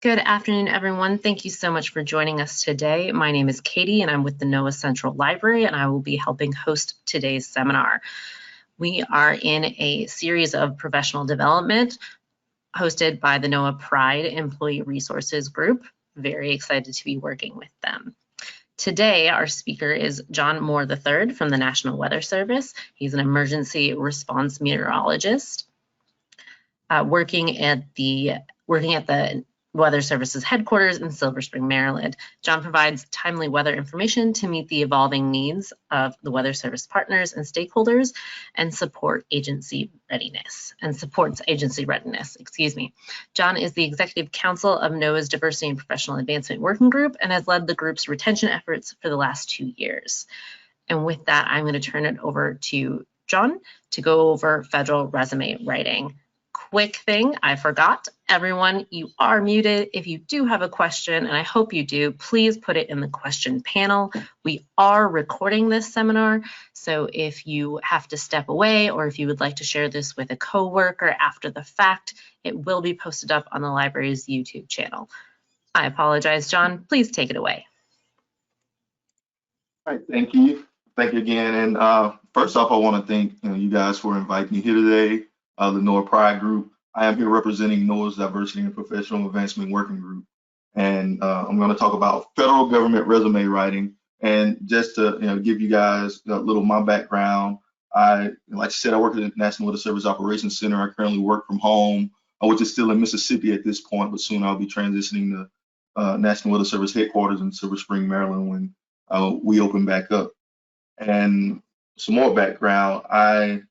Good afternoon, everyone. Thank you so much for joining us today. My name is Katie, and I'm with the NOAA Central Library, and I will be helping host today's seminar. We are in a series of professional development hosted by the NOAA Pride Employee Resources Group. Very excited to be working with them. Today, our speaker is John Moore III from the National Weather Service. He's an emergency response meteorologist working at the Weather Service's headquarters in Silver Spring, Maryland. John provides timely weather information to meet the evolving needs of the Weather Service partners and stakeholders and supports agency readiness, excuse me. John is the executive counsel of NOAA's Diversity and Professional Advancement Working Group and has led the group's retention efforts for the last 2 years. And with that, I'm going to turn it over to John to go over federal resume writing. Quick thing, I forgot. Everyone, you are muted. If you do have a question, and I hope you do, please put it in the question panel. We are recording this seminar, so if you have to step away or if you would like to share this with a coworker after the fact, it will be posted up on the library's YouTube channel. I apologize, John. Please take it away. All right, thank you. Thank you again. And first off, I want to thank you guys for inviting me here today. The NOAA Pride Group. I am here representing NOAA's Diversity and Professional Advancement Working Group. And I'm going to talk about federal government resume writing. And just to give you guys a little my background, like I said, I work at the National Weather Service Operations Center. I currently work from home, which is still in Mississippi at this point, but soon I'll be transitioning to National Weather Service Headquarters in Silver Spring, Maryland when we open back up. And some more background, I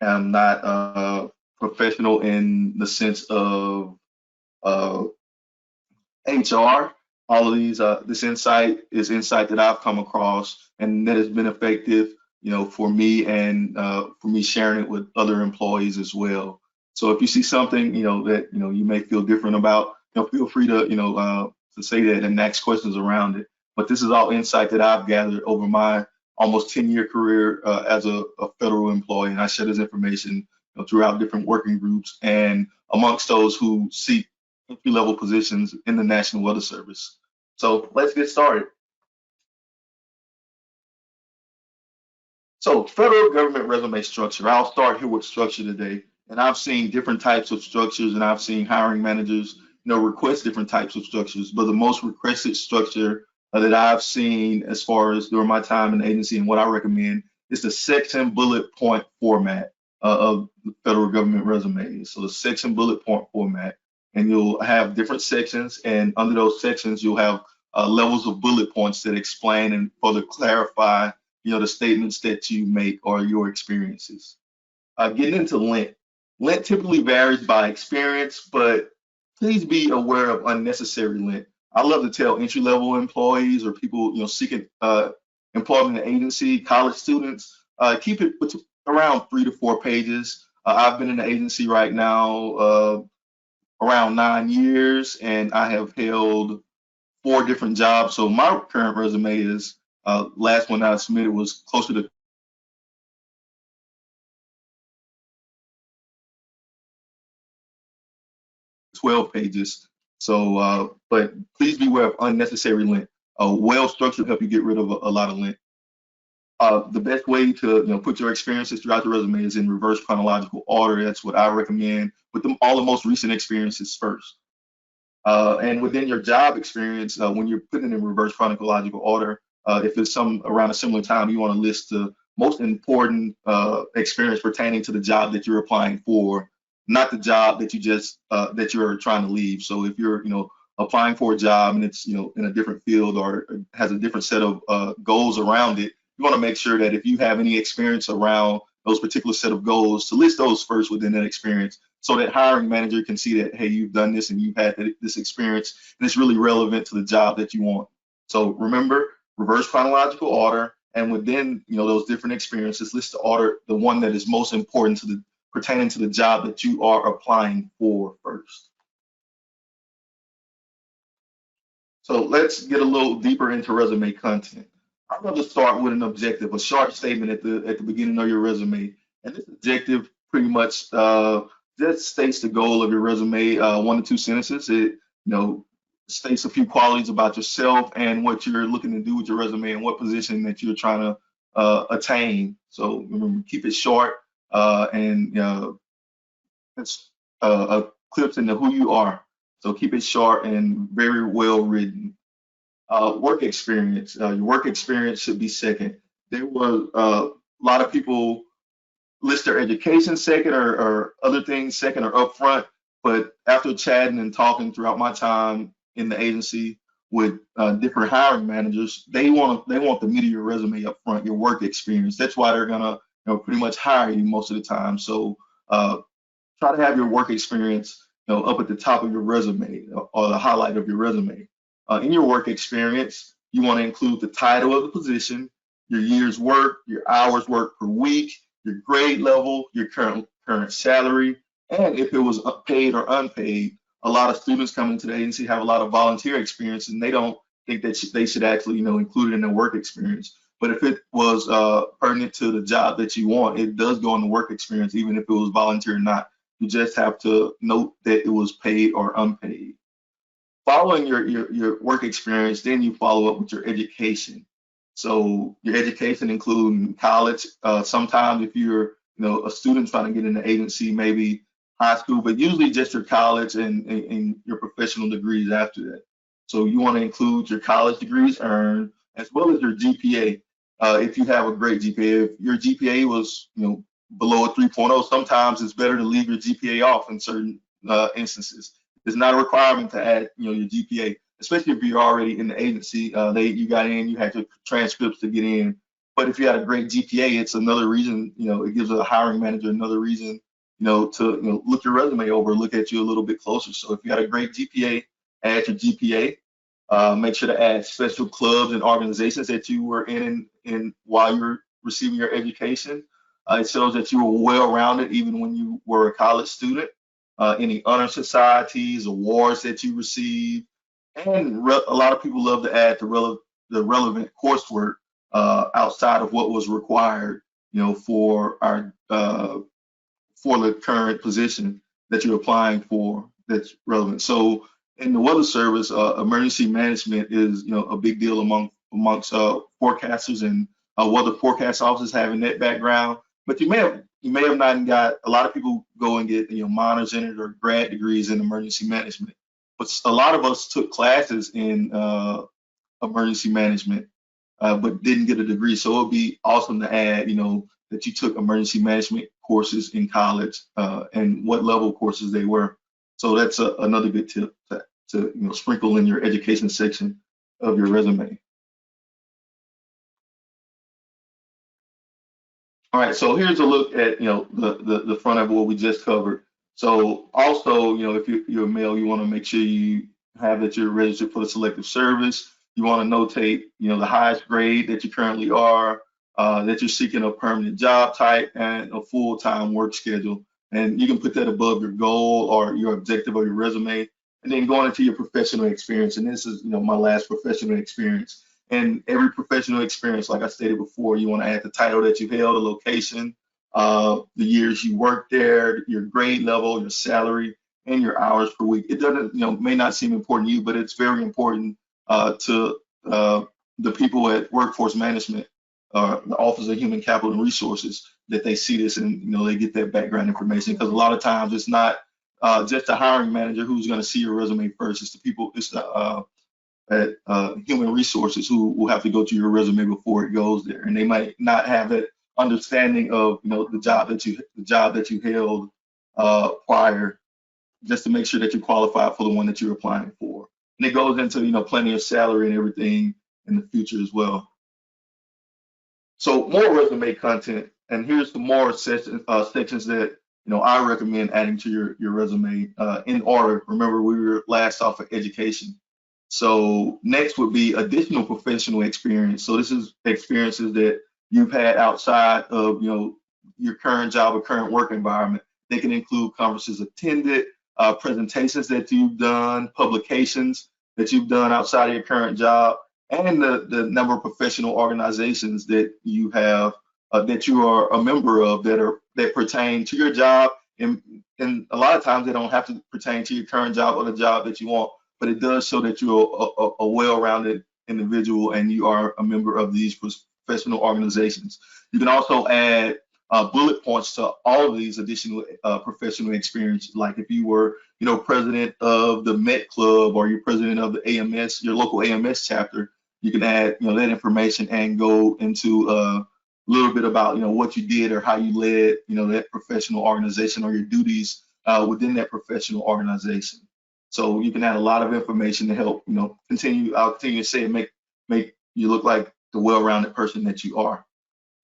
am not a professional in the sense of HR. All of these, this insight is insight that I've come across and that has been effective, for me and for me sharing it with other employees as well. So if you see something, that you may feel different about, feel free to say that and ask questions around it. But this is all insight that I've gathered over my almost 10-year career as a federal employee, and I share this information throughout different working groups and amongst those who seek entry-level positions in the National Weather Service. So let's get started. So federal government resume structure. I'll start here with structure today. And I've seen different types of structures, and I've seen hiring managers request different types of structures, but the most requested structure that I've seen as far as during my time in the agency and what I recommend is the section bullet point format of the federal government resumes. So the section bullet point format, and you'll have different sections, and under those sections you'll have levels of bullet points that explain and further clarify the statements that you make or your experiences. Getting into length. Length typically varies by experience, but please be aware of unnecessary length. I love to tell entry-level employees or people seeking employment in the agency, college students, keep it around 3 to 4 pages. I've been in the agency right now around 9 years, and I have held 4 different jobs. So my current resume is last one I submitted was closer to 12 pages. So, but please be aware of unnecessary length. Well-structured help you get rid of a lot of length. The best way to put your experiences throughout the resume is in reverse chronological order. That's what I recommend. Put all the most recent experiences first. And within your job experience, when you're putting it in reverse chronological order, if it's some around a similar time, you want to list the most important experience pertaining to the job that you're applying for, not the job that you just that you're trying to leave. So if you're applying for a job and it's in a different field or has a different set of goals around it, you want to make sure that if you have any experience around those particular set of goals, to list those first within that experience, so that hiring manager can see that, hey, you've done this and you've had this experience and it's really relevant to the job that you want. So remember, reverse chronological order, and within those different experiences, list the one that is most important pertaining to the job that you are applying for first. So let's get a little deeper into resume content. I'm going to start with an objective, a short statement at the beginning of your resume. And this objective pretty much just states the goal of your resume, 1 to 2 sentences. It states a few qualities about yourself and what you're looking to do with your resume and what position that you're trying to attain. So remember, keep it short and it's clips into who you are. So keep it short and very well written. Work experience. Your work experience should be second. There was a lot of people list their education second or other things second or up front. But after chatting and talking throughout my time in the agency with different hiring managers, they want the meat of your resume up front, your work experience. That's why they're gonna pretty much hire you most of the time. So try to have your work experience up at the top of your resume or the highlight of your resume. In your work experience, you want to include the title of the position, your year's work, your hours worked per week, your grade level, your current salary, and if it was paid or unpaid. A lot of students coming to the agency have a lot of volunteer experience, and they don't think that they should actually include it in their work experience. But if it was pertinent to the job that you want, it does go in the work experience, even if it was volunteer or not. You just have to note that it was paid or unpaid. Following your work experience, then you follow up with your education. So your education including college. Sometimes if you're a student trying to get in the agency, maybe high school, but usually just your college and your professional degrees after that. So you want to include your college degrees earned as well as your GPA. If you have a great GPA, if your GPA was below a 3.0, sometimes it's better to leave your GPA off in certain instances. It's not a requirement to add your GPA, especially if you're already in the agency. You got in, you had your transcripts to get in. But if you had a great GPA, it's another reason. It gives a hiring manager another reason to look your resume over, look at you a little bit closer. So if you had a great GPA, add your GPA. Make sure to add special clubs and organizations that you were in while you were receiving your education. It shows that you were well-rounded even when you were a college student. Any honor societies, awards that you received, and a lot of people love to add the relevant coursework outside of what was required, for the current position that you're applying for that's relevant. So in the weather service, emergency management is a big deal amongst forecasters and weather forecast officers having that background. But you may have not got a lot of people go and get minors in it or grad degrees in emergency management. But a lot of us took classes in emergency management, but didn't get a degree. So it would be awesome to add, that you took emergency management courses in college and what level courses they were. So that's another good tip to sprinkle in your education section of your resume. All right, so here's a look at the front of what we just covered. So also, if you're a male, you want to make sure you have that you're registered for the selective service. You want to notate the highest grade that you currently are, that you're seeking a permanent job type and a full-time work schedule. And you can put that above your goal or your objective of your resume. And then going into your professional experience, and this is my last professional experience. And every professional experience, like I stated before, you want to add the title that you held, the location, the years you worked there, your grade level, your salary, and your hours per week. It doesn't, may not seem important to you, but it's very important to the people at workforce management, the Office of Human Capital and Resources, that they see this and they get that background information. Because a lot of times it's not just the hiring manager who's going to see your resume first. It's the people. It's the at human resources who will have to go to your resume before it goes there, and they might not have that understanding of the job that you held prior, just to make sure that you're qualified for the one that you're applying for. And it goes into plenty of salary and everything in the future as well. So more resume content, and here's some more sections that I recommend adding to your resume in order. Remember, we were last off of education. So next would be additional professional experience. So this is experiences that you've had outside of your current job or current work environment. They can include conferences attended, presentations that you've done, publications that you've done outside of your current job, and the number of professional organizations that you have that you are a member of that pertain to your job. And a lot of times they don't have to pertain to your current job or the job that you want. but it does show that you're a well-rounded individual and you are a member of these professional organizations. You can also add bullet points to all of these additional professional experiences. Like if you were, president of the Met Club, or you're president of the AMS, your local AMS chapter, you can add, that information and go into a little bit about, what you did or how you led, that professional organization, or your duties within that professional organization. So you can add a lot of information to help, I'll continue to say it, make you look like the well-rounded person that you are.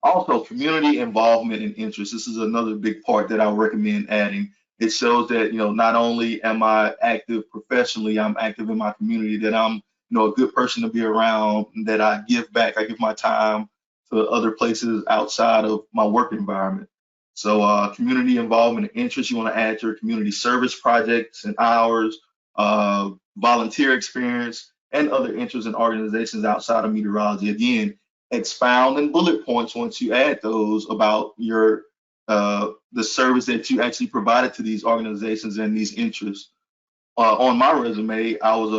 Also, community involvement and interest. This is another big part that I recommend adding. It shows that, not only am I active professionally, I'm active in my community, that I'm, a good person to be around, that I give back, I give my time to other places outside of my work environment. So community involvement and interest, you want to add your community service projects and hours, volunteer experience, and other interests and organizations outside of meteorology. Again, expound in bullet points once you add those about your the service that you actually provided to these organizations and these interests. On my resume, I was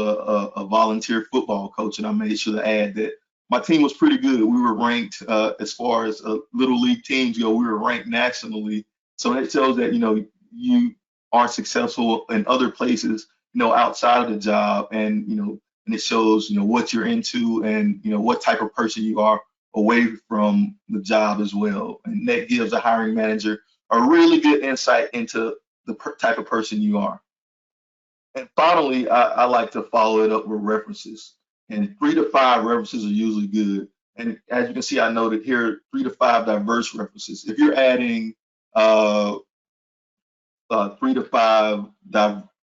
a volunteer football coach, and I made sure to add that my team was pretty good. We were ranked, as far as little league teams go, we were ranked nationally. So that shows that you are successful in other places, outside of the job, and and it shows what you're into, and what type of person you are away from the job as well. And that gives a hiring manager a really good insight into the type of person you are. And finally, I like to follow it up with references. And 3 to 5 references are usually good. And as you can see, I noted here 3 to 5 diverse references. If you're adding 3 to 5,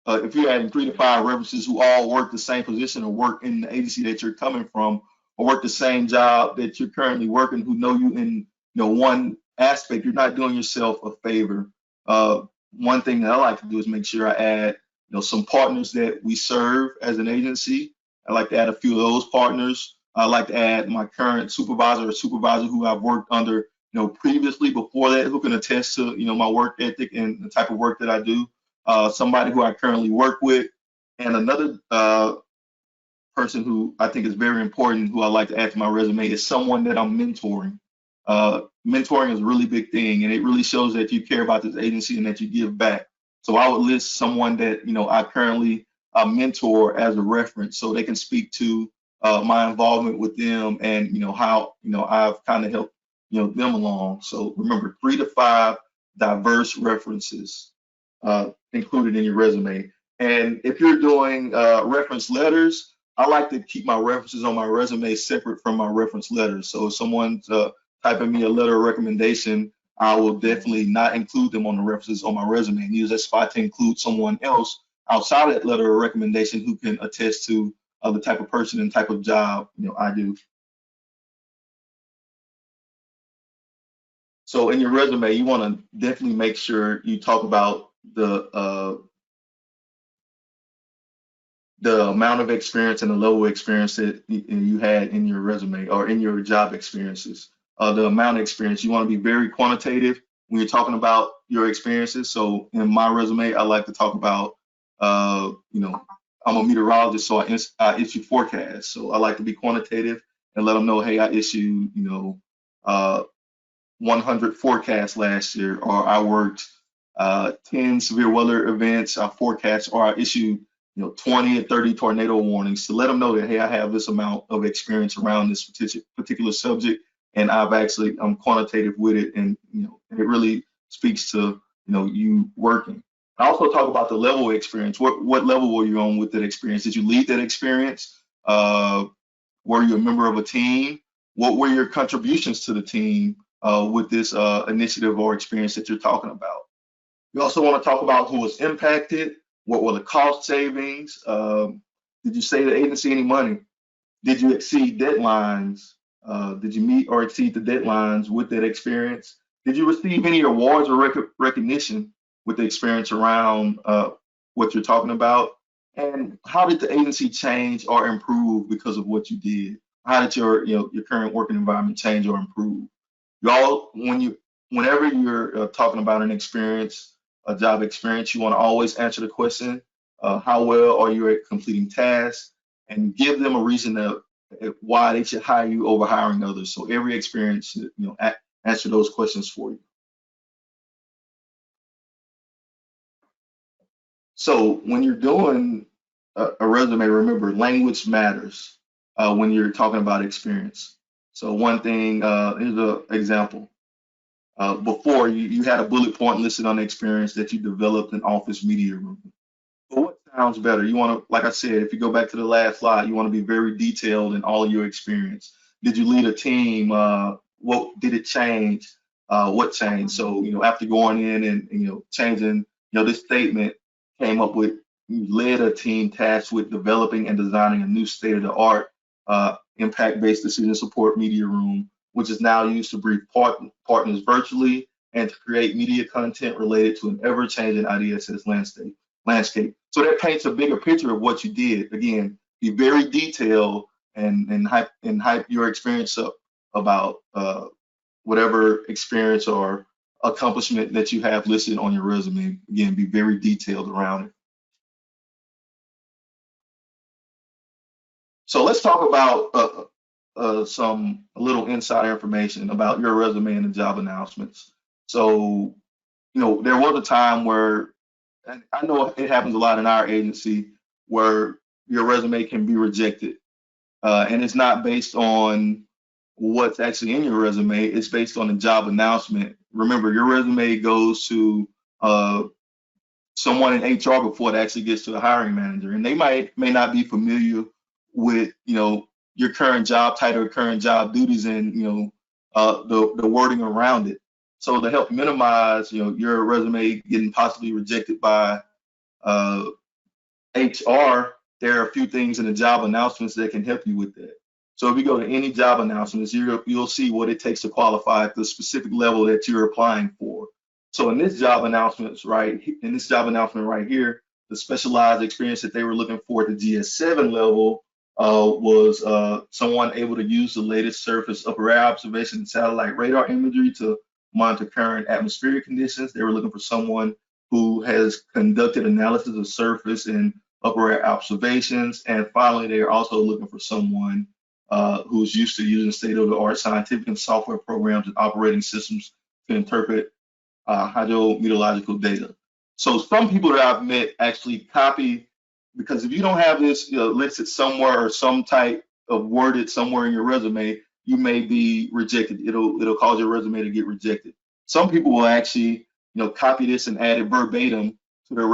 if you're adding 3 to 5 references who all work the same position or work in the agency that you're coming from, or work the same job that you're currently working, who know you in one aspect, you're not doing yourself a favor. One thing that I like to do is make sure I add some partners that we serve as an agency. I like to add a few of those partners. I like to add my current supervisor or supervisor who I've worked under previously before that, who can attest to my work ethic and the type of work that I do. Somebody who I currently work with, and another person who I think is very important, who I like to add to my resume, is someone that I'm mentoring. Mentoring is a really big thing, and it really shows that you care about this agency and that you give back. So I would list someone that I currently mentor as a reference, so they can speak to my involvement with them, and how I've kind of helped them along. So remember, 3 to 5 diverse references included in your resume. And if you're doing reference letters, I like to keep my references on my resume separate from my reference letters. So if someone's typing me a letter of recommendation, I will definitely not include them on the references on my resume, and use that spot to include someone else outside of that letter of recommendation who can attest to the type of person and type of job I do. So in your resume, you want to definitely make sure you talk about the amount of experience and the level of experience that you had in your resume or in your job experiences. The amount of experience, you want to be very quantitative when you're talking about your experiences. So in my resume, I like to talk about, I'm a meteorologist, so I issue forecasts. So I like to be quantitative and let them know, hey, I issued, 100 forecasts last year, or I worked 10 severe weather events, I forecast, or I issued 20 or 30 tornado warnings, to let them know that, hey, I have this amount of experience around this particular subject, and I'm quantitative with it, and it really speaks to you working. I also talk about the level of experience. What level were you on with that experience? Did you lead that experience? Were you a member of a team? What were your contributions to the team with this initiative or experience that you're talking about? You also want to talk about who was impacted. What were the cost savings? Did you save the agency any money? Did you exceed deadlines? Did you meet or exceed the deadlines with that experience? Did you receive any awards or recognition with the experience around what you're talking about? And how did the agency change or improve because of what you did? How did your current working environment change or improve? Whenever you're talking about an experience, a job experience, you want to always answer the question, how well are you at completing tasks, and give them a reason why they should hire you over hiring others. So every experience should, answer those questions for you. So when you're doing a resume, remember language matters when you're talking about experience. So one thing, here's an example. Before you had a bullet point listed on the experience that you developed in office media room. But what sounds better? You want to, like I said, if you go back to the last slide, you want to be very detailed in all of your experience. Did you lead a team? What did it change? What changed? So, after going in and, changing, this statement came up with, you led a team tasked with developing and designing a new state-of-the-art impact-based decision support media room, which is now used to brief partners virtually and to create media content related to an ever-changing IDSS landscape. So that paints a bigger picture of what you did. Again, be very detailed and hype your experience up about whatever experience or accomplishment that you have listed on your resume. Again, be very detailed around it. So let's talk about some little insider information about your resume and the job announcements. So, there was a time where, and I know it happens a lot in our agency, where your resume can be rejected. And it's not based on what's actually in your resume, it's based on the job announcement. Remember, your resume goes to someone in HR before it actually gets to a hiring manager, and they may not be familiar with your current job title, current job duties, and the wording around it. So to help minimize your resume getting possibly rejected by HR, there are a few things in the job announcements that can help you with that. So if you go to any job announcements, you'll see what it takes to qualify at the specific level that you're applying for. So in this job announcement right here, the specialized experience that they were looking for at the GS7 level was someone able to use the latest surface upper air observation and satellite radar imagery to monitor current atmospheric conditions. They were looking for someone who has conducted analysis of surface and upper air observations. And finally, they are also looking for someone who's used to using state-of-the-art scientific and software programs and operating systems to interpret hydrometeorological data. So some people that I've met actually copy, because if you don't have this listed somewhere or some type of worded somewhere in your resume, you may be rejected. It'll cause your resume to get rejected. Some people will actually copy this and add it verbatim to their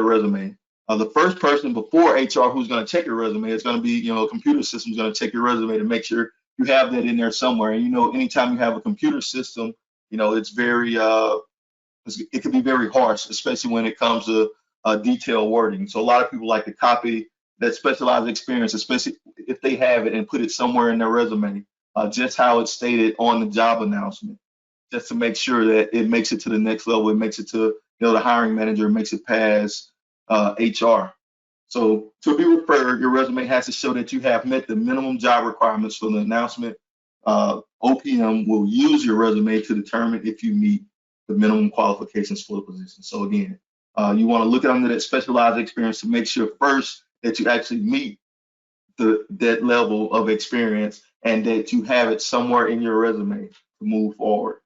resume. The first person before HR who's going to check your resume is going to be, a computer system is going to check your resume to make sure you have that in there somewhere. And anytime you have a computer system, it's very, it can be very harsh, especially when it comes to detailed wording. So a lot of people like to copy that specialized experience, especially if they have it, and put it somewhere in their resume, just how it's stated on the job announcement, just to make sure that it makes it to the next level. It makes it to the hiring manager, makes it past HR. So to be referred, your resume has to show that you have met the minimum job requirements for the announcement. OPM will use your resume to determine if you meet the minimum qualifications for the position. So again, you want to look under that specialized experience to make sure first that you actually meet that level of experience and that you have it somewhere in your resume to move forward.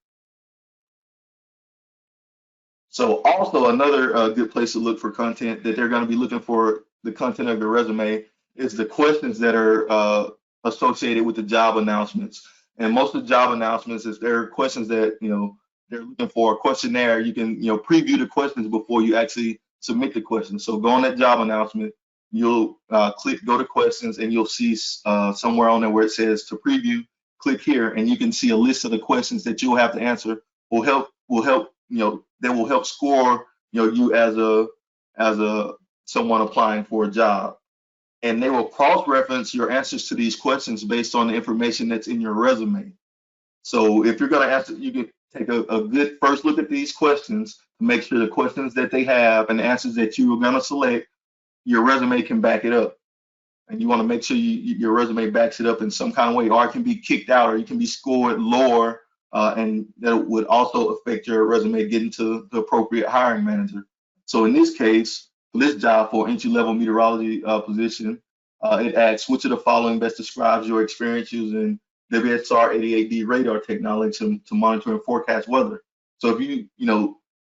So also another good place to look for content that they're going to be looking for the content of your resume is the questions that are associated with the job announcements. And most of the job announcements, if there are questions that they're looking for a questionnaire, you can preview the questions before you actually submit the questions. So go on that job announcement, you'll go to questions, and you'll see somewhere on there where it says to preview. Click here, and you can see a list of the questions that you'll have to answer. That will help score you as a someone applying for a job. And they will cross-reference your answers to these questions based on the information that's in your resume. So if you're going to answer, you can take a good first look at these questions to make sure the questions that they have and the answers that you are going to select, your resume can back it up. And you want to make sure your resume backs it up in some kind of way, or it can be kicked out, or you can be scored lower, and that would also affect your resume getting to the appropriate hiring manager. So in this case, for this job for entry-level meteorology position. It asks, which of the following best describes your experience using WSR 88D radar technology to monitor and forecast weather? So if you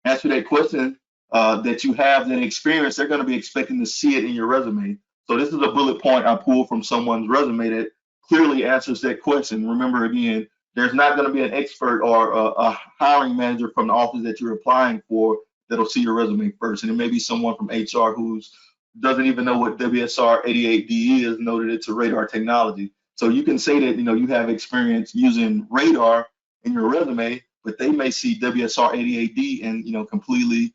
answer that question that you have that experience, they're going to be expecting to see it in your resume. So this is a bullet point I pulled from someone's resume that clearly answers that question. Remember, again, there's not going to be an expert or a hiring manager from the office that you're applying for that'll see your resume first. And it may be someone from HR who doesn't even know what WSR 88D is, know that it's a radar technology. So you can say that you have experience using radar in your resume, but they may see WSR 88D and completely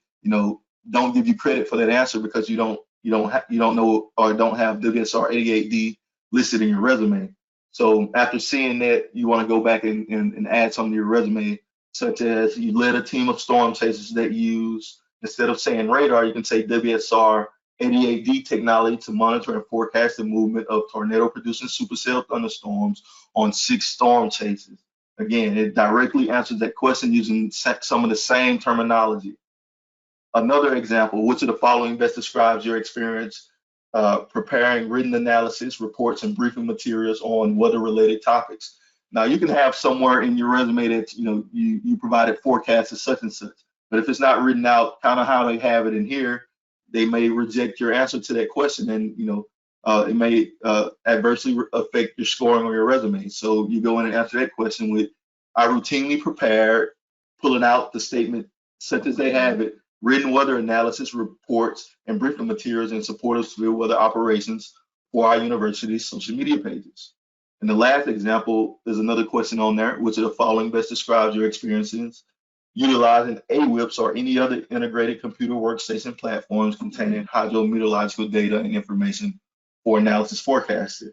don't give you credit for that answer because you don't know or don't have WSR 88D listed in your resume. So after seeing that, you want to go back and add something to your resume, such as you led a team of storm chasers that use, instead of saying radar, you can say WSR 88D technology to monitor and forecast the movement of tornado-producing supercell thunderstorms on 6 storm chases. Again, it directly answers that question using some of the same terminology. Another example, which of the following best describes your experience preparing written analysis, reports, and briefing materials on weather-related topics? Now, you can have somewhere in your resume that you provided forecasts of such and such, but if it's not written out kind of how they have it in here, they may reject your answer to that question, and it may adversely affect your scoring on your resume. So you go in and answer that question with, I routinely prepare, pulling out the statement such as they have it, written weather analysis reports and briefing materials in support of severe weather operations for our university's social media pages. And the last example is another question on there, which of the following best describes your experiences utilizing AWIPS or any other integrated computer workstation platforms containing hydrometeorological data and information for analysis forecasting.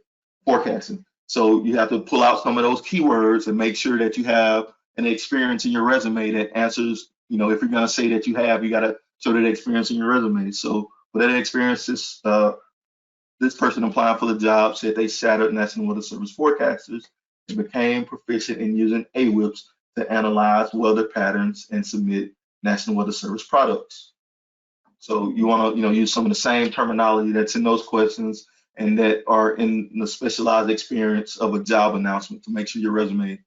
So you have to pull out some of those keywords and make sure that you have an experience in your resume that answers, if you're going to say that you got to show that experience in your resume. So for that experience, this person applying for the job said they shadowed National Weather Service forecasters and became proficient in using AWIPS to analyze weather patterns and submit National Weather Service products. So you want to use some of the same terminology that's in those questions and that are in the specialized experience of a job announcement to make sure your resume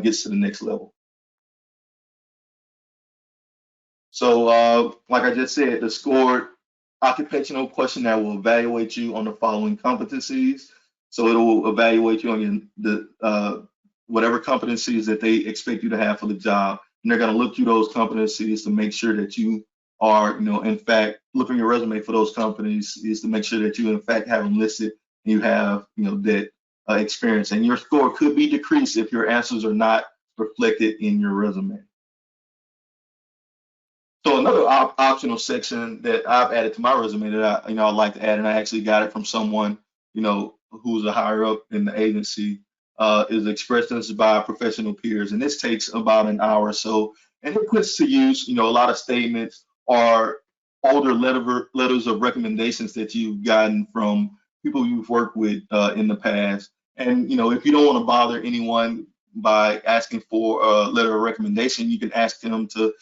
gets to the next level. So like I just said, the scored occupational questionnaire will evaluate you on the following competencies. So it will evaluate you on the whatever competencies that they expect you to have for the job. And they're going to look through those competencies to make sure that you are, in fact, looking your resume for those companies is to make sure that you, in fact, have them listed and you have, that experience. And your score could be decreased if your answers are not reflected in your resume. So another optional section that I've added to my resume that I'd like to add, and I actually got it from someone, who's a higher up in the agency, is expressions by professional peers, and this takes about an hour or so, and it puts to use, a lot of statements or older letters of recommendations that you've gotten from people you've worked with in the past. And if you don't want to bother anyone by asking for a letter of recommendation, you can ask them to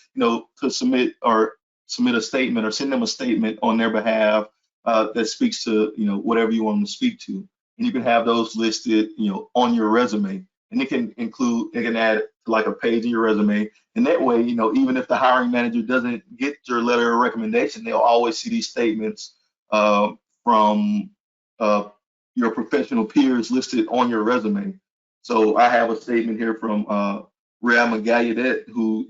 submit a statement or send them a statement on their behalf that speaks to whatever you want them to speak to. And you can have those listed, on your resume, and it can add like a page in your resume. And that way, even if the hiring manager doesn't get your letter of recommendation, they'll always see these statements from your professional peers listed on your resume. So I have a statement here from Real Magalladet, who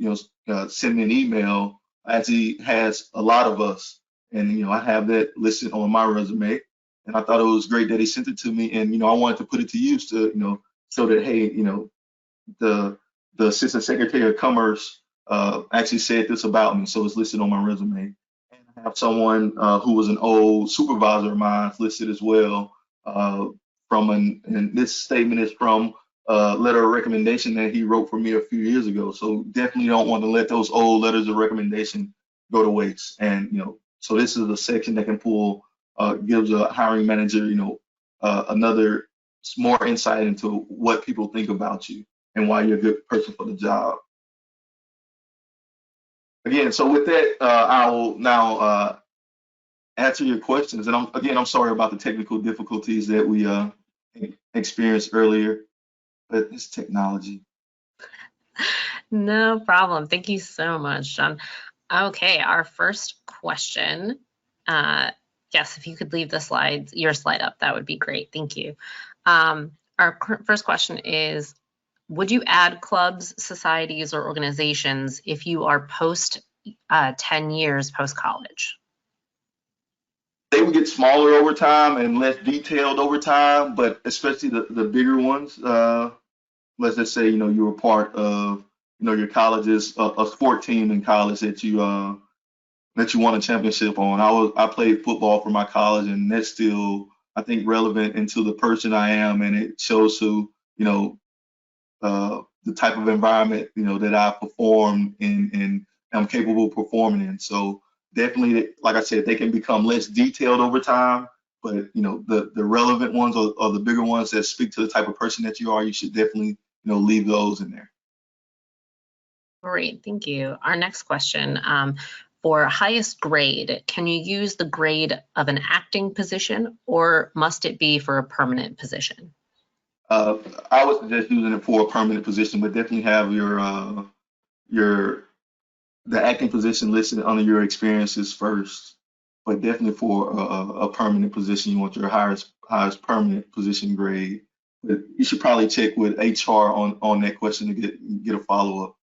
sent me an email as he has a lot of us, and I have that listed on my resume. And I thought it was great that he sent it to me, and I wanted to put it to use to so that, hey, the Assistant Secretary of Commerce actually said this about me, so it's listed on my resume. And I have someone who was an old supervisor of mine listed as well. And this statement is from a letter of recommendation that he wrote for me a few years ago. So definitely don't want to let those old letters of recommendation go to waste. And so this is a section that can gives a hiring manager another more insight into what people think about you and why you're a good person for the job. Again, so with that, I will now answer your questions. And I'm sorry about the technical difficulties that we experienced earlier, but it's technology. No problem. Thank you so much, John. Okay, our first question. Yes, if you could leave your slide up, that would be great. Thank you. Our first question is, would you add clubs, societies, or organizations if you are 10 years post-college? They would get smaller over time and less detailed over time, but especially the bigger ones. Let's just say, you were part of, your college's a sport team in college that you won a championship on. I played football for my college, and that's still, I think, relevant into the person I am, and it shows who, the type of environment, that I perform in and I'm capable of performing in. So definitely, like I said, they can become less detailed over time, but the relevant ones or the bigger ones that speak to the type of person that you are, you should definitely, leave those in there. Great, thank you. Our next question, for highest grade, can you use the grade of an acting position, or must it be for a permanent position? I would suggest using it for a permanent position, but definitely have the acting position listed under your experiences first. But definitely for a permanent position, you want your highest permanent position grade. But you should probably check with HR on that question to get a follow up.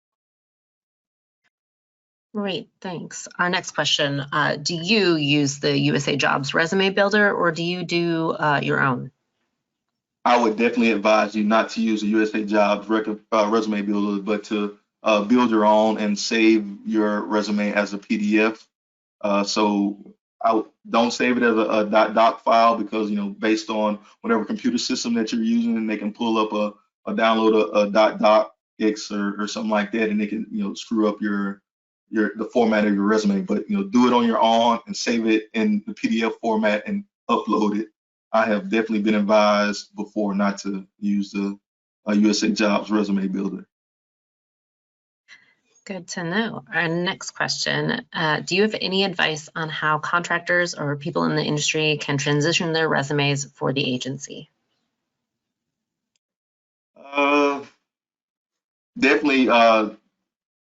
Great, thanks. Our next question, do you use the USA Jobs Resume Builder, or do you do your own? I would definitely advise you not to use a USA Jobs Resume Builder, but to build your own and save your resume as a PDF. So I don't save it as a .doc file, because based on whatever computer system that you're using, they can pull up download a .docx or something like that, and they can screw up the format of your resume. But do it on your own and save it in the PDF format and upload it. I have definitely been advised before not to use the USA Jobs Resume Builder. Good to know. Our next question, do you have any advice on how contractors or people in the industry can transition their resumes for the agency? Definitely, I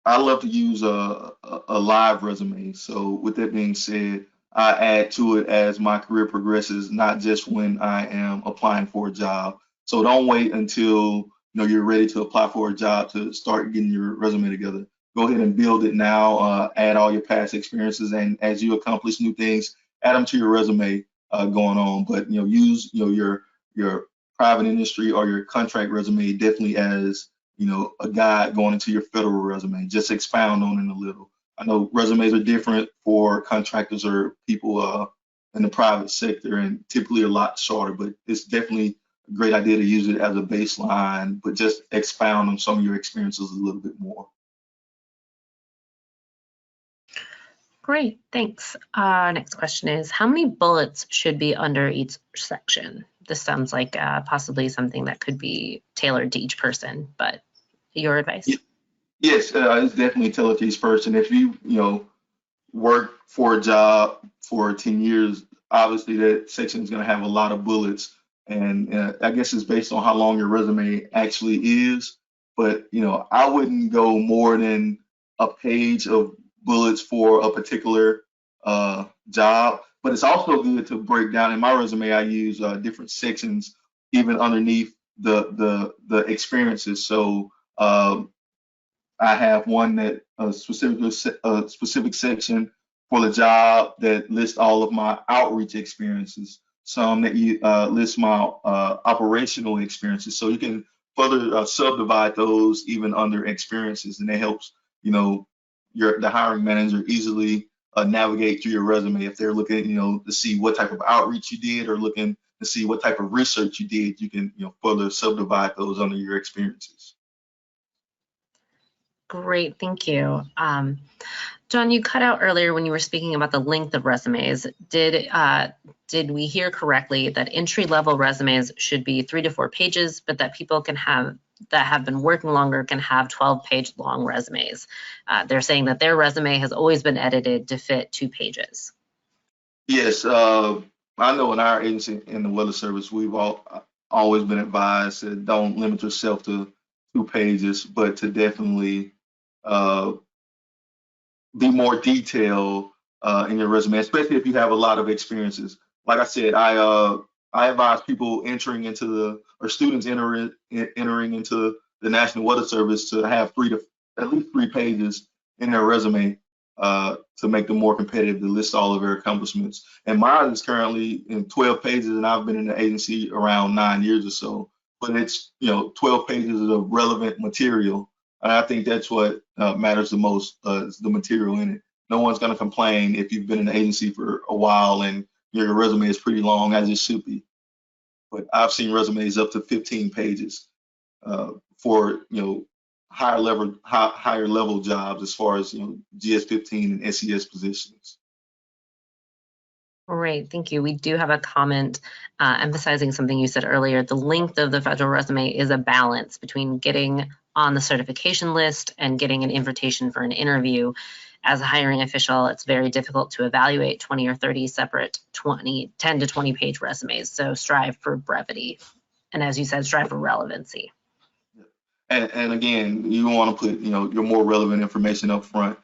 love to use a live resume. So with that being said, I add to it as my career progresses, not just when I am applying for a job. So don't wait until you're ready to apply for a job to start getting your resume together. Go ahead and build it now. Add all your past experiences, and as you accomplish new things, add them to your resume going on. But use your private industry or your contract resume definitely as a guide going into your federal resume. Just expound on it a little. I know resumes are different for contractors or people in the private sector, and typically a lot shorter, but it's definitely a great idea to use it as a baseline, but just expound on some of your experiences a little bit more. Great, thanks. Next question is, how many bullets should be under each section? This sounds like possibly something that could be tailored to each person, but your advice? Yes, it's definitely tailored to each person. If you work for a job for 10 years, obviously that section is going to have a lot of bullets, and I guess it's based on how long your resume actually is. But I wouldn't go more than a page of bullets for a particular job. But it's also good to break down. In my resume, I use different sections even underneath the experiences. So I have one that a specific section for the job that lists all of my outreach experiences. Some that list my operational experiences. So you can further subdivide those even under experiences, and it helps the hiring manager easily navigate through your resume if they're looking to see what type of outreach you did, or looking to see what type of research you did. You can further subdivide those under your experiences. Great, thank you. John, you cut out earlier when you were speaking about the length of resumes. Did we hear correctly that entry-level resumes should be 3 to 4 pages, but that people that have been working longer can have 12-page long resumes? They're saying that their resume has always been edited to fit 2 pages. Yes, I know in our agency in the Weather Service, we've always been advised that don't limit yourself to 2 pages, but to definitely uh, be more detailed in your resume, especially if you have a lot of experiences. Like I said, I advise people entering into the or students entering into the National Weather Service to have at least 3 pages in their resume to make them more competitive, to list all of their accomplishments. And mine is currently in 12 pages, and I've been in the agency around 9 years or so. But it's 12 pages of relevant material, and I think that's what matters the most, is the material in it. No one's going to complain if you've been in the agency for a while and your resume is pretty long, as it should be. But I've seen resumes up to 15 pages for higher level jobs, as far as GS-15 and SES positions. Great, thank you. We do have a comment emphasizing something you said earlier. The length of the federal resume is a balance between getting on the certification list and getting an invitation for an interview. As a hiring official, it's very difficult to evaluate 20 or 30 separate 10 to 20 page resumes. So strive for brevity. And as you said, strive for relevancy. And again, you want to put your more relevant information up front.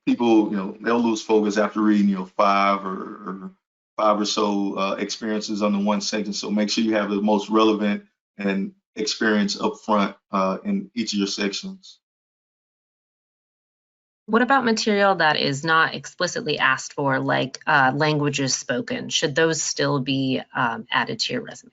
People they'll lose focus after reading five or so experiences under one section. So make sure you have the most relevant and experience up front in each of your sections. What about material that is not explicitly asked for, like languages spoken? Should those still be added to your resume?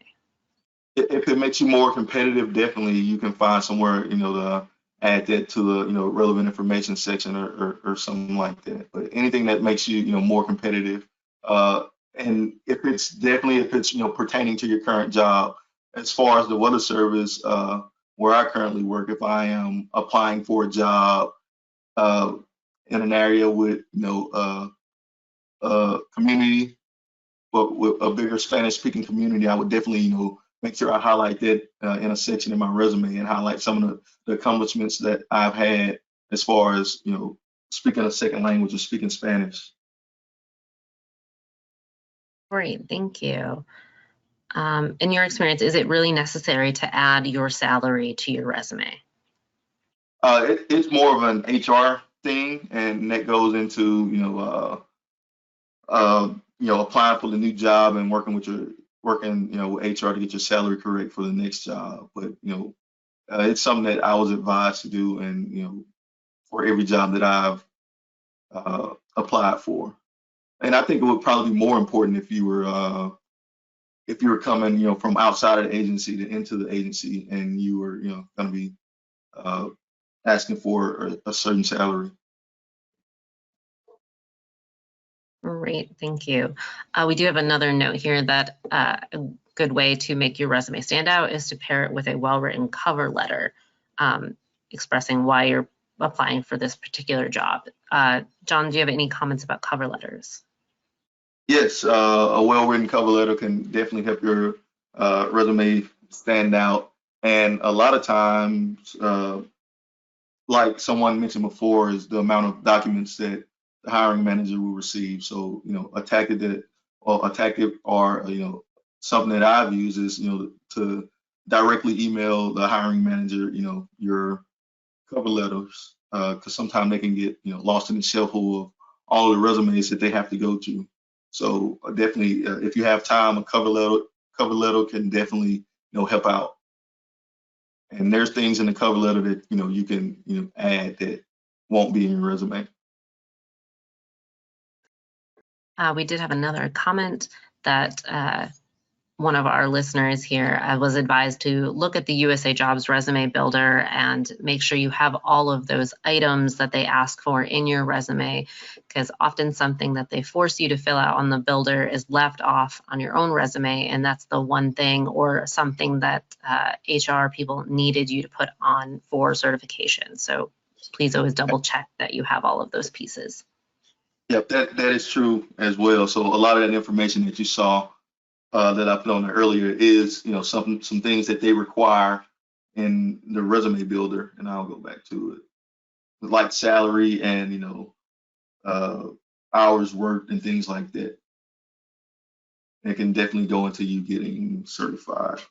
If it makes you more competitive, definitely you can find somewhere to add that to the relevant information section, or something like that. But anything that makes you more competitive, and if it's pertaining to your current job. As far as the Weather Service, where I currently work, if I am applying for a job uh, in an area with community, but with a bigger Spanish speaking community, I would definitely, make sure I highlight that in a section in my resume, and highlight some of the accomplishments that I've had as far as, speaking a second language or speaking Spanish. Great, thank you. In your experience, is it really necessary to add your salary to your resume? It's more of an HR thing, and that goes into, applying for the new job and working with HR to get your salary correct for the next job. But it's something that I was advised to do, and for every job that I've applied for. And I think it would probably be more important if you were coming from outside of the agency to into the agency, and you were going to be uh, asking for a certain salary. Great, thank you. We do have another note here that a good way to make your resume stand out is to pair it with a well-written cover letter expressing why you're applying for this particular job. John, do you have any comments about cover letters? Yes, a well-written cover letter can definitely help your resume stand out. And a lot of times, like someone mentioned before, is the amount of documents that the hiring manager will receive. So, a tactic or something that I've used is to directly email the hiring manager your cover letters, because sometimes they can get lost in the shuffle of all the resumes that they have to go to. So definitely, if you have time, a cover letter can definitely help out. And there's things in the cover letter that you can add that won't be in your resume. We did have another comment that one of our listeners here was advised to look at the USA Jobs Resume Builder and make sure you have all of those items that they ask for in your resume, because often something that they force you to fill out on the builder is left off on your own resume, and that's the one thing or something that HR people needed you to put on for certification. So please always double check that you have all of those pieces. Yep, that is true as well. So a lot of that information that you saw that I put on there earlier is some things that they require in the resume builder, and I'll go back to it, like salary and uh, hours worked, and things like that. It can definitely go into you getting certified.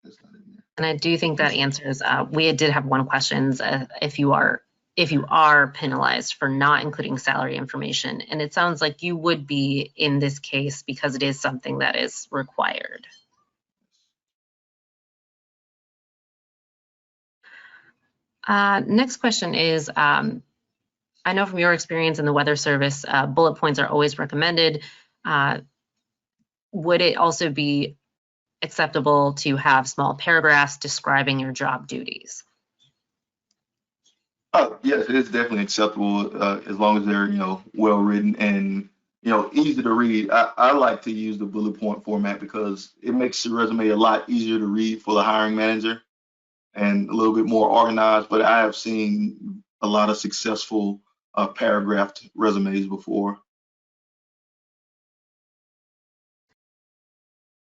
That's not in there. And I do think that answers, we did have one question, if you are penalized for not including salary information, and it sounds like you would be in this case because it is something that is required. Next question is, I know from your experience in the Weather Service, bullet points are always recommended. Would it also be acceptable to have small paragraphs describing your job duties? Yes, it is definitely acceptable as long as they're well written and easy to read. I like to use the bullet point format because it makes your resume a lot easier to read for the hiring manager and a little bit more organized. But I have seen a lot of successful paragraphed resumes before.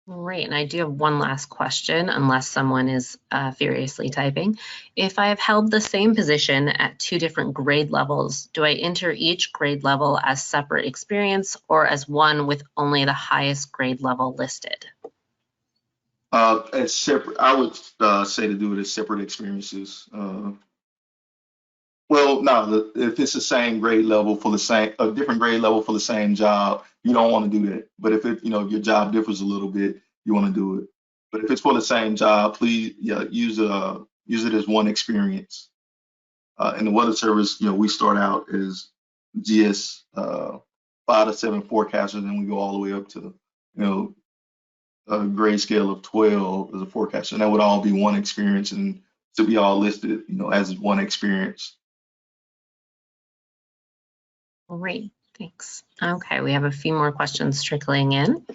Great, and I do have one last question, unless someone is furiously typing. If I have held the same position at 2 different grade levels, do I enter each grade level as separate experience or as one with only the highest grade level listed? As separate, I would say to do it as separate experiences. Well, no, if it's the same grade level for a different grade level for the same job, you don't want to do that. But if your job differs a little bit, you want to do it. But if it's for the same job, please, yeah, use it as one experience. In the weather service, we start out as GS 5 to 7 forecasters, and we go all the way up to, a grade scale of 12 as a forecaster, and that would all be one experience, and to be all listed, as one experience. Great, thanks. Okay, we have a few more questions trickling in.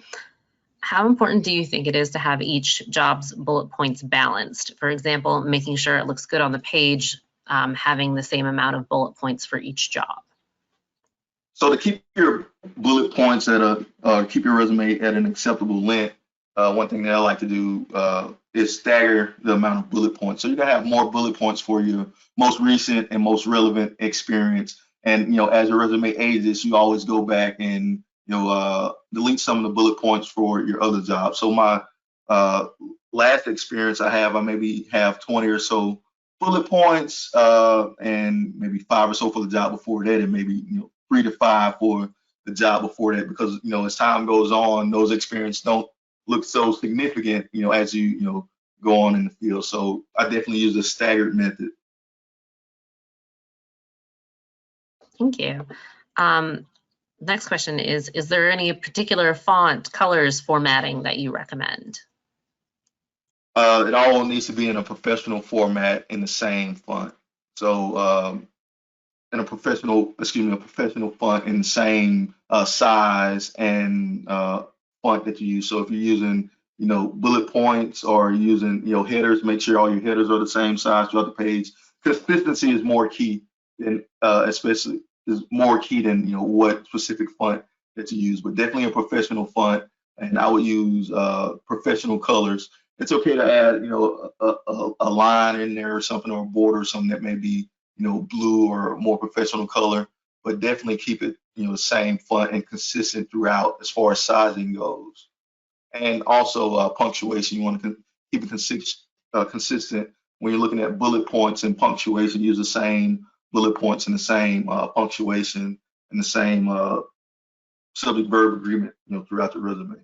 How important do you think it is to have each job's bullet points balanced? For example, making sure it looks good on the page, having the same amount of bullet points for each job. So to keep your bullet points keep your resume at an acceptable length, one thing that I like to do is stagger the amount of bullet points. So you're gonna have more bullet points for your most recent and most relevant experience. And as your resume ages, you always go back and delete some of the bullet points for your other jobs. So my last experience I maybe have 20 or so bullet points, and maybe 5 or so for the job before that, and maybe 3 to 5 for the job before that, because as time goes on, those experiences don't look so significant, as you go on in the field. So I definitely use a staggered method. Thank you. Next question is there any particular font, colors, formatting that you recommend? It all needs to be in a professional format in the same font. So in a professional font in the same size and font that you use. So if you're using, bullet points or using, headers, make sure all your headers are the same size throughout the page. Consistency is more key than, especially is more key than, what specific font that you use. But definitely a professional font, and I would use professional colors. It's okay to add, a line in there or something, or a border or something that may be, blue or more professional color, but definitely keep it, the same font and consistent throughout as far as sizing goes. And also punctuation, you want to keep it consistent when you're looking at bullet points and punctuation. Use the same bullet points and the same punctuation and the same subject verb agreement, throughout the resume.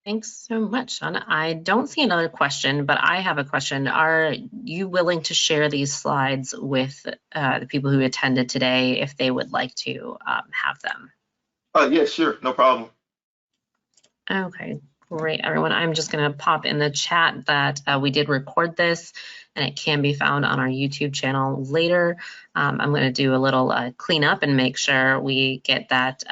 Thanks so much, Sean. I don't see another question, but I have a question. Are you willing to share these slides with the people who attended today if they would like to have them? Yeah, sure, no problem. Okay, great, everyone. I'm just going to pop in the chat that we did record this, and it can be found on our YouTube channel later. I'm going to do a little cleanup and make sure we get that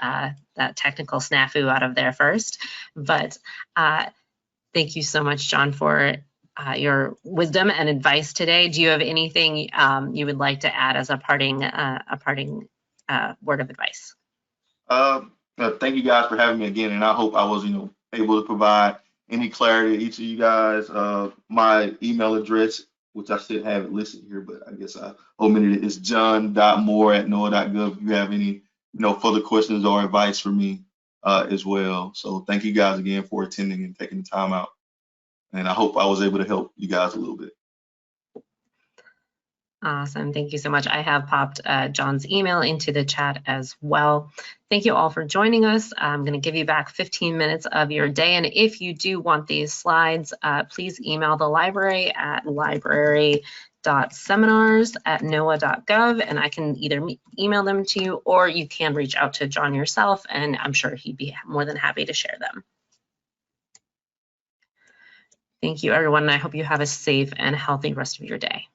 technical snafu out of there first. But thank you so much, John, for your wisdom and advice today. Do you have anything you would like to add as a parting word of advice? Thank you guys for having me again, and I hope I was, able to provide any clarity to each of you guys. My email address which I should have it listed here, but I guess I omitted it. It's john.moore@noaa.gov. If you have any, further questions or advice for me as well. So thank you guys again for attending and taking the time out. And I hope I was able to help you guys a little bit. Awesome. Thank you so much. I have popped John's email into the chat as well. Thank you all for joining us. I'm going to give you back 15 minutes of your day. And if you do want these slides, please email the library at library.seminars@noaa.gov, and I can either email them to you, or you can reach out to John yourself, and I'm sure he'd be more than happy to share them. Thank you, everyone, and I hope you have a safe and healthy rest of your day.